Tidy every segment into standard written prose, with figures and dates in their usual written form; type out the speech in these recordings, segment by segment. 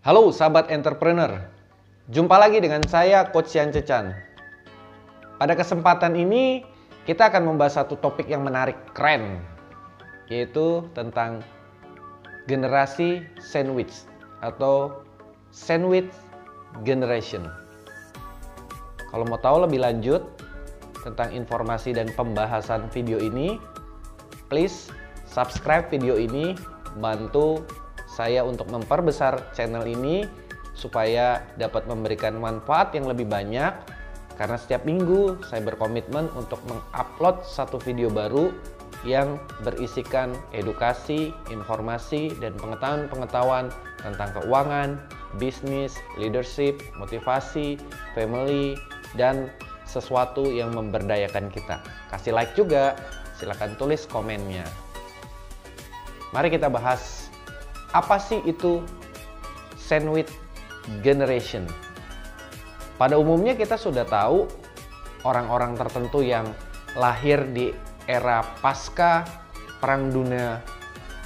Halo sahabat entrepreneur, jumpa lagi dengan saya Coach Yan Cecan. Pada kesempatan ini kita akan membahas satu topik yang menarik, keren, yaitu tentang generasi sandwich atau sandwich generation. Kalau mau tahu lebih lanjut tentang informasi dan pembahasan video ini, please subscribe video ini, bantu saya untuk memperbesar channel ini supaya dapat memberikan manfaat yang lebih banyak, karena setiap minggu saya berkomitmen untuk mengupload satu video baru yang berisikan edukasi, informasi, dan pengetahuan-pengetahuan tentang keuangan, bisnis, leadership, motivasi, family, dan sesuatu yang memberdayakan kita. Kasih like juga, silakan tulis komennya. Mari kita bahas, apa sih itu sandwich generation? Pada umumnya kita sudah tahu orang-orang tertentu yang lahir di era pasca Perang Dunia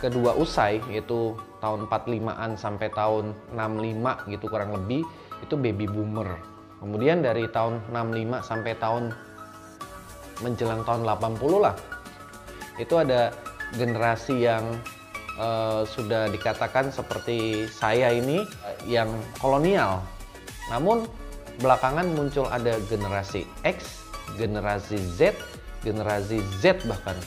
Kedua usai, yaitu tahun 45-an sampai tahun 65 gitu kurang lebih, itu baby boomer. Kemudian dari tahun 65 sampai tahun menjelang tahun 80 lah, itu ada generasi yang sudah dikatakan seperti saya ini yang kolonial. Namun belakangan muncul ada generasi X, generasi Z, generasi Z bahkan.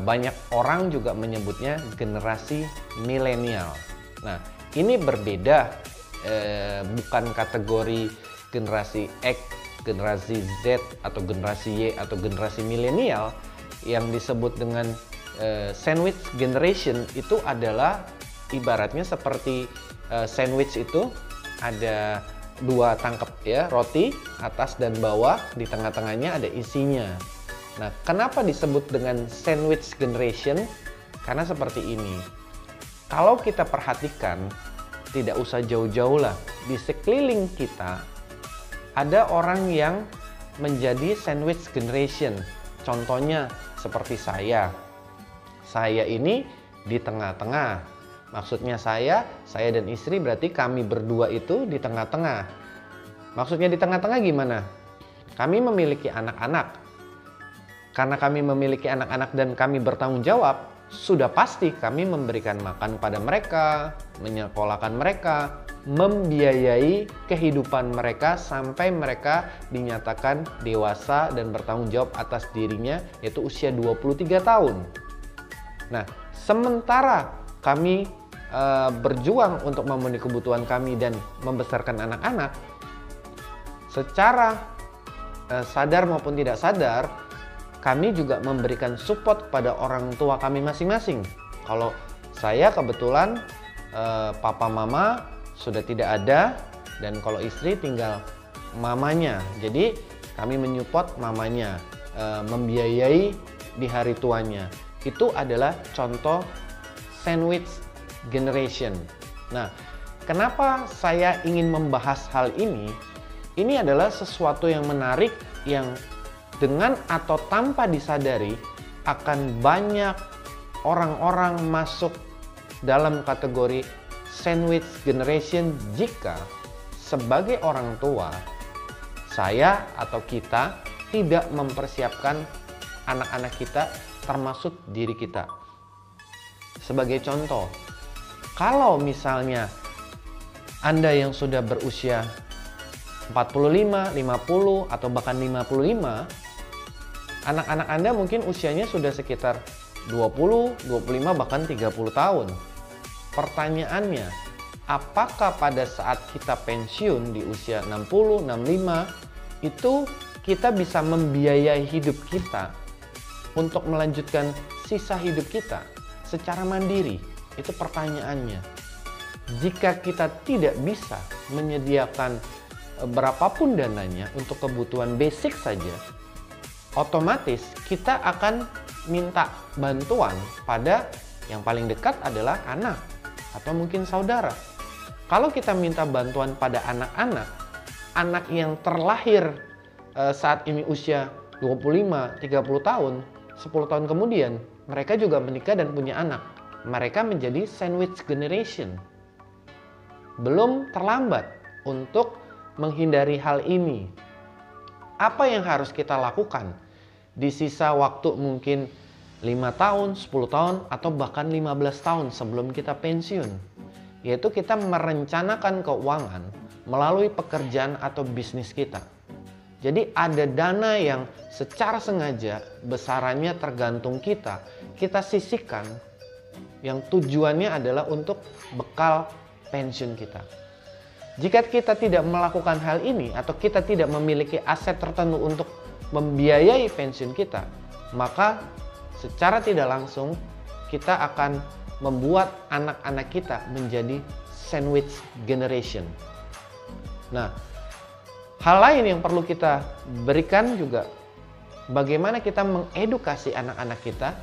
Banyak orang juga menyebutnya generasi milenial. Nah, ini berbeda, bukan kategori generasi X, generasi Z, atau generasi Y, atau generasi milenial. Yang disebut dengan sandwich generation itu adalah ibaratnya seperti sandwich itu ada dua tangkap ya, roti atas dan bawah, di tengah-tengahnya ada isinya. Nah, kenapa disebut dengan sandwich generation? Karena seperti ini. Kalau kita perhatikan, tidak usah jauh-jauh lah, di sekeliling kita ada orang yang menjadi sandwich generation. Contohnya seperti saya. Saya ini di tengah-tengah. Maksudnya saya dan istri, berarti kami berdua itu di tengah-tengah. Maksudnya di tengah-tengah gimana? Kami memiliki anak-anak. Karena kami memiliki anak-anak dan kami bertanggung jawab, sudah pasti kami memberikan makan pada mereka, menyekolahkan mereka, membiayai kehidupan mereka sampai mereka dinyatakan dewasa dan bertanggung jawab atas dirinya, yaitu usia 23 tahun. Nah, sementara kami berjuang untuk memenuhi kebutuhan kami dan membesarkan anak-anak, secara sadar maupun tidak sadar, kami juga memberikan support kepada orang tua kami masing-masing. Kalau saya kebetulan papa mama sudah tidak ada, dan kalau istri tinggal mamanya. Jadi kami menyupport mamanya, membiayai di hari tuanya. Itu adalah contoh sandwich generation. Nah, kenapa saya ingin membahas hal ini? Ini adalah sesuatu yang menarik yang dengan atau tanpa disadari akan banyak orang-orang masuk dalam kategori sandwich generation jika sebagai orang tua, saya atau kita tidak mempersiapkan anak-anak kita, termasuk diri kita. Sebagai contoh, kalau misalnya Anda yang sudah berusia 45, 50, atau bahkan 55, anak-anak Anda mungkin usianya sudah sekitar 20, 25, bahkan 30 tahun. Pertanyaannya, apakah pada saat kita pensiun di usia 60, 65, itu kita bisa membiayai hidup kita untuk melanjutkan sisa hidup kita secara mandiri? Itu pertanyaannya. Jika kita tidak bisa menyediakan berapapun dananya untuk kebutuhan basic saja, otomatis kita akan minta bantuan pada yang paling dekat adalah anak atau mungkin saudara. Kalau kita minta bantuan pada anak-anak, anak yang terlahir saat ini usia 25, 30 tahun, 10 tahun kemudian, mereka juga menikah dan punya anak. Mereka menjadi sandwich generation. belum terlambat untuk menghindari hal ini. Apa yang harus kita lakukan di sisa waktu mungkin 5 tahun, 10 tahun, atau bahkan 15 tahun sebelum kita pensiun? Yaitu kita merencanakan keuangan melalui pekerjaan atau bisnis kita. Jadi ada dana yang secara sengaja besarannya tergantung kita sisihkan, yang tujuannya adalah untuk bekal pensiun kita. Jika kita tidak melakukan hal ini atau kita tidak memiliki aset tertentu untuk membiayai pensiun kita, maka secara tidak langsung kita akan membuat anak-anak kita menjadi sandwich generation. Nah, hal lain yang perlu kita berikan juga, bagaimana kita mengedukasi anak-anak kita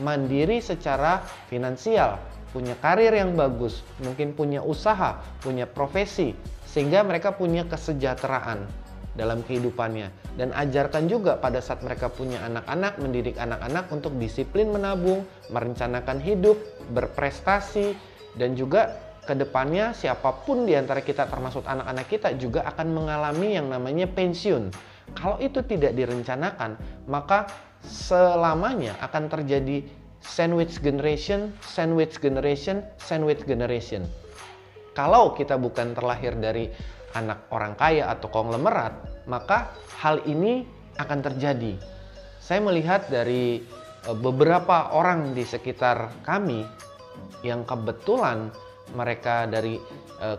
mandiri secara finansial, punya karir yang bagus, mungkin punya usaha, punya profesi, sehingga mereka punya kesejahteraan dalam kehidupannya. Dan ajarkan juga pada saat mereka punya anak-anak, mendidik anak-anak untuk disiplin menabung, merencanakan hidup, berprestasi, dan juga ke depannya siapapun di antara kita termasuk anak-anak kita juga akan mengalami yang namanya pensiun. Kalau itu tidak direncanakan, maka selamanya akan terjadi sandwich generation, sandwich generation, sandwich generation. Kalau kita bukan terlahir dari anak orang kaya atau konglomerat, maka hal ini akan terjadi. Saya melihat dari beberapa orang di sekitar kami yang kebetulan mereka dari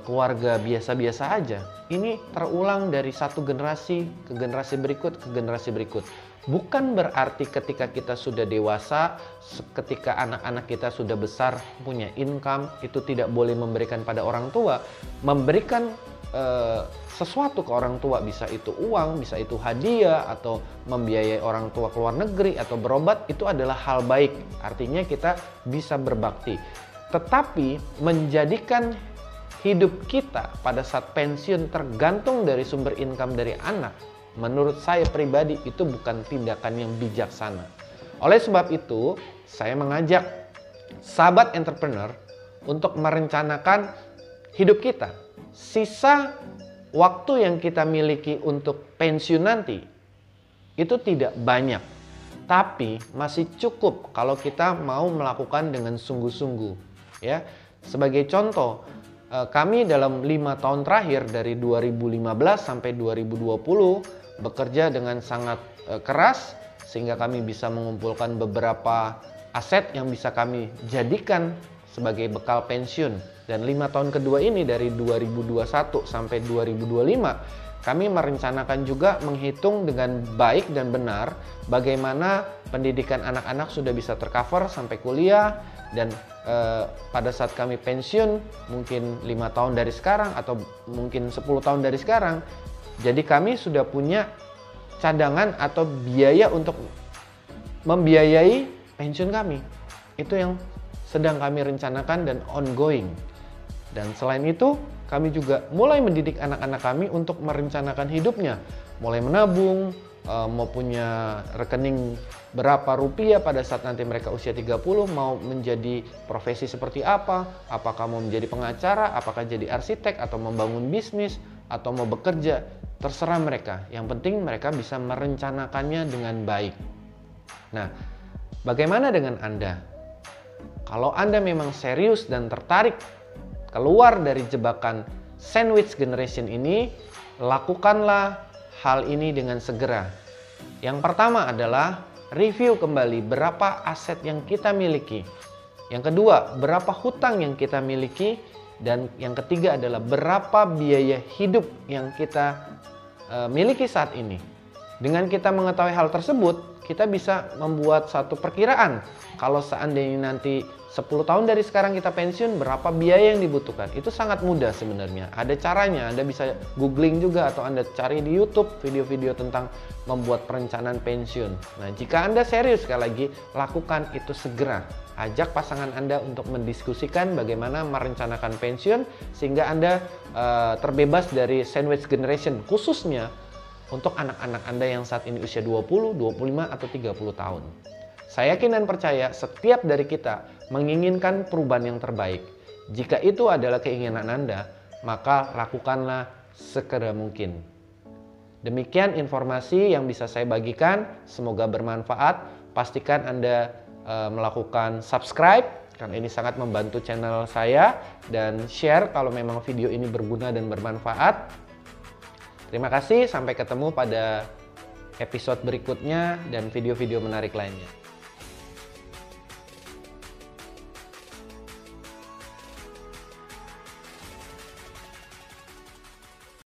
keluarga biasa-biasa aja. Ini terulang dari satu generasi ke generasi berikut ke generasi berikut. Bukan berarti ketika kita sudah dewasa, ketika anak-anak kita sudah besar, punya income, itu tidak boleh memberikan pada orang tua. Memberikan sesuatu ke orang tua, bisa itu uang, bisa itu hadiah, atau membiayai orang tua ke luar negeri, atau berobat, itu adalah hal baik. Artinya kita bisa berbakti. Tetapi menjadikan hidup kita pada saat pensiun tergantung dari sumber income dari anak, menurut saya pribadi itu bukan tindakan yang bijaksana. Oleh sebab itu, saya mengajak sahabat entrepreneur untuk merencanakan hidup kita. Sisa waktu yang kita miliki untuk pensiun nanti itu tidak banyak, tapi masih cukup kalau kita mau melakukan dengan sungguh-sungguh. Ya, sebagai contoh, kami dalam 5 tahun terakhir dari 2015 sampai 2020 bekerja dengan sangat keras sehingga kami bisa mengumpulkan beberapa aset yang bisa kami jadikan sebagai bekal pensiun. Dan 5 tahun kedua ini dari 2021 sampai 2025 kami merencanakan juga menghitung dengan baik dan benar bagaimana pendidikan anak-anak sudah bisa tercover sampai kuliah. Dan pada saat kami pensiun mungkin 5 tahun dari sekarang atau mungkin 10 tahun dari sekarang, jadi kami sudah punya cadangan atau biaya untuk membiayai pensiun kami. Itu yang sedang kami rencanakan dan ongoing. Dan selain itu, kami juga mulai mendidik anak-anak kami untuk merencanakan hidupnya. Mulai menabung, mau punya rekening berapa rupiah pada saat nanti mereka usia 30, mau menjadi profesi seperti apa, apakah mau menjadi pengacara, apakah jadi arsitek, atau membangun bisnis, atau mau bekerja, terserah mereka. Yang penting mereka bisa merencanakannya dengan baik. Nah, bagaimana dengan Anda? Kalau Anda memang serius dan tertarik keluar dari jebakan sandwich generation ini, lakukanlah hal ini dengan segera. Yang pertama adalah review kembali berapa aset yang kita miliki. Yang kedua, berapa hutang yang kita miliki. Dan yang ketiga adalah berapa biaya hidup yang kita miliki saat ini. Dengan kita mengetahui hal tersebut, kita bisa membuat satu perkiraan. Kalau seandainya nanti 10 tahun dari sekarang kita pensiun, berapa biaya yang dibutuhkan? Itu sangat mudah sebenarnya. Ada caranya, Anda bisa googling juga atau Anda cari di YouTube video-video tentang membuat perencanaan pensiun. Nah, jika Anda serius, sekali lagi, lakukan itu segera. Ajak pasangan Anda untuk mendiskusikan bagaimana merencanakan pensiun sehingga Anda terbebas dari sandwich generation, khususnya untuk anak-anak Anda yang saat ini usia 20, 25, atau 30 tahun. Saya yakin dan percaya setiap dari kita menginginkan perubahan yang terbaik. Jika itu adalah keinginan Anda, maka lakukanlah segera mungkin. Demikian informasi yang bisa saya bagikan, semoga bermanfaat. Pastikan Anda melakukan subscribe, karena ini sangat membantu channel saya, dan share kalau memang video ini berguna dan bermanfaat. Terima kasih, sampai ketemu pada episode berikutnya dan video-video menarik lainnya.